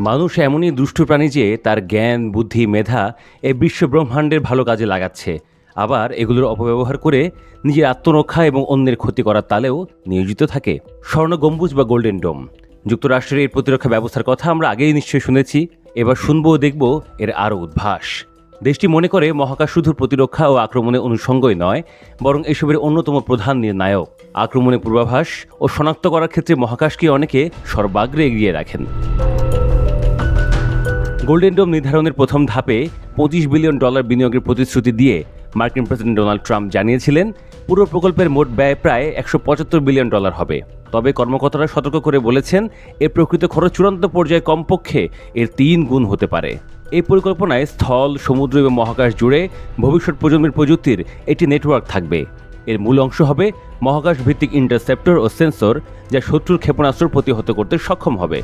মানুষ এমনই দুষ্টু প্রাণী যে তার জ্ঞান, বুদ্ধি, মেধা এই বিশ্ব ব্রহ্মাণ্ডের ভালো কাজে লাগাচ্ছে, আবার এগুলোর অপব্যবহার করে নিজের আত্মরক্ষা এবং অন্যের ক্ষতি করার তালেও নিয়োজিত থাকে। স্বর্ণ গম্বুজ বা গোল্ডেন ডোম, যুক্তরাষ্ট্রের এই প্রতিরক্ষা ব্যবস্থার কথা আমরা আগেই নিশ্চয়ই শুনেছি। এবার শুনবো ও দেখব এর আরও উদ্ভাস। দেশটি মনে করে মহাকাশ শুধু প্রতিরক্ষা ও আক্রমণের অনুষঙ্গই নয়, বরং এসবের অন্যতম প্রধান নায়ক। আক্রমণের পূর্বাভাস ও শনাক্ত করার ক্ষেত্রে মহাকাশকে অনেকে সর্বাগ্রে এগিয়ে রাখেন। গোল্ডেন ডোম নির্ধারণের প্রথম ধাপে $25 বিলিয়ন বিনিয়োগের প্রতিশ্রুতি দিয়ে মার্কিন প্রেসিডেন্ট ডোনাল্ড ট্রাম্প জানিয়েছিলেন পুরো প্রকল্পের মোট ব্যয় প্রায় $175 বিলিয়ন হবে। তবে কর্মকর্তারা সতর্ক করে বলেছেন এর প্রকৃত খরচ চূড়ান্ত পর্যায়ে কমপক্ষে এর 3 গুণ হতে পারে। এই পরিকল্পনায় স্থল, সমুদ্র এবং মহাকাশ জুড়ে ভবিষ্যৎ প্রজন্মের প্রযুক্তির একটি নেটওয়ার্ক থাকবে। এর মূল অংশ হবে মহাকাশ ভিত্তিক ইন্টারসেপ্টর ও সেন্সর, যা শত্রুর ক্ষেপণাস্ত্র প্রতিহত করতে সক্ষম হবে।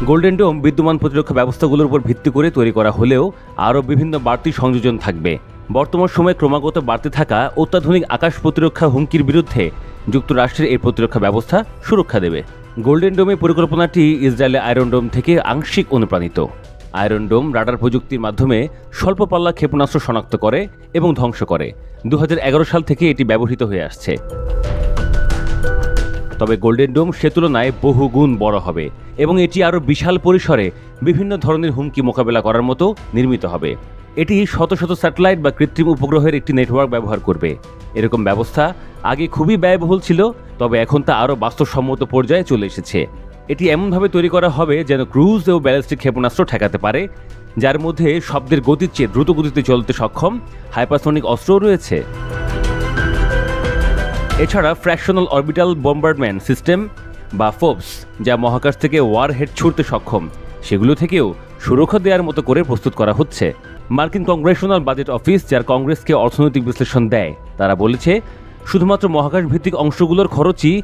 গোল্ডেন ডোম বিদ্যমান প্রতিরক্ষা ব্যবস্থাগুলোর উপর ভিত্তি করে তৈরি করা হলেও আরও বিভিন্ন বাড়তি সংযোজন থাকবে। বর্তমান সময়ে ক্রমাগত বাড়তে থাকা অত্যাধুনিক আকাশ প্রতিরক্ষা হুমকির বিরুদ্ধে যুক্তরাষ্ট্রের এই প্রতিরক্ষা ব্যবস্থা সুরক্ষা দেবে। গোল্ডেন ডোমের পরিকল্পনাটি ইসরায়েলের আয়রন ডোম থেকে আংশিক অনুপ্রাণিত। আয়রন ডোম রাডার প্রযুক্তির মাধ্যমে স্বল্প পাল্লা ক্ষেপণাস্ত্র শনাক্ত করে এবং ধ্বংস করে। 2011 সাল থেকে এটি ব্যবহৃত হয়ে আসছে। তবে গোল্ডেন ডোম সে তুলনায় বহুগুণ বড় হবে এবং এটি আরও বিশাল পরিসরে বিভিন্ন ধরনের হুমকি মোকাবেলা করার মতো নির্মিত হবে। এটি শত শত স্যাটেলাইট বা কৃত্রিম উপগ্রহের একটি নেটওয়ার্ক ব্যবহার করবে। এরকম ব্যবস্থা আগে খুবই ব্যয়বহুল ছিল, তবে এখন তা আরও বাস্তবসম্মত পর্যায়ে চলে এসেছে। এটি এমনভাবে তৈরি করা হবে যেন ক্রুজ ও ব্যালিস্টিক ক্ষেপণাস্ত্র ঠেকাতে পারে, যার মধ্যে শব্দের গতির চেয়ে দ্রুত গতিতে চলতে সক্ষম হাইপারসনিক অস্ত্রও রয়েছে। এছাড়া ফ্র্যাকশনাল অরবিটাল বম্বারডমেন্ট সিস্টেম বা ফোবস, যা মহাকাশ থেকে ওয়ারহেড ছুড়তে সক্ষম, সেগুলো থেকেও সুরক্ষা দেওয়ার মতো করে প্রস্তুত করা হচ্ছে। মার্কিন কংগ্রেশনাল বাজেট অফিস, যার কংগ্রেসকে অর্থনৈতিক বিশ্লেষণ দেয়, তারা বলেছে শুধুমাত্র মহাকাশ ভিত্তিক অংশগুলোর খরচই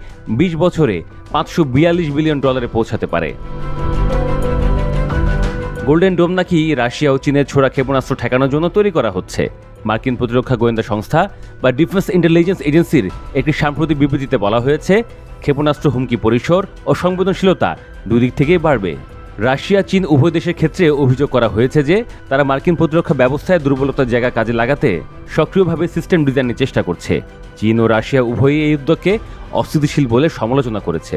20 বছরে $542 বিলিয়ন পৌঁছাতে পারে। গোল্ডেন ডোম নাকি রাশিয়া ও চীনের ছোড়া ক্ষেপণাস্ত্র ঠেকানোর জন্য তৈরি করা হচ্ছে। মার্কিন প্রতিরক্ষা গোয়েন্দা সংস্থা বা ডিফেন্স ইন্টেলিজেন্স এজেন্সির একটি সাম্প্রতিক বিবৃতিতে বলা হয়েছে, ক্ষেপণাস্ত্র হুমকি পরিসর ও সংবেদনশীলতা দুই দিক থেকেই বাড়বে। রাশিয়া, চীন উভয় দেশের ক্ষেত্রে অভিযোগ করা হয়েছে যে তারা মার্কিন প্রতিরক্ষা ব্যবস্থায় দুর্বলতার জায়গা কাজে লাগাতে সক্রিয়ভাবে সিস্টেম ডিজাইনের চেষ্টা করছে। চীন ও রাশিয়া উভয়ই এই উদ্যোগকে অস্থিতিশীল বলে সমালোচনা করেছে।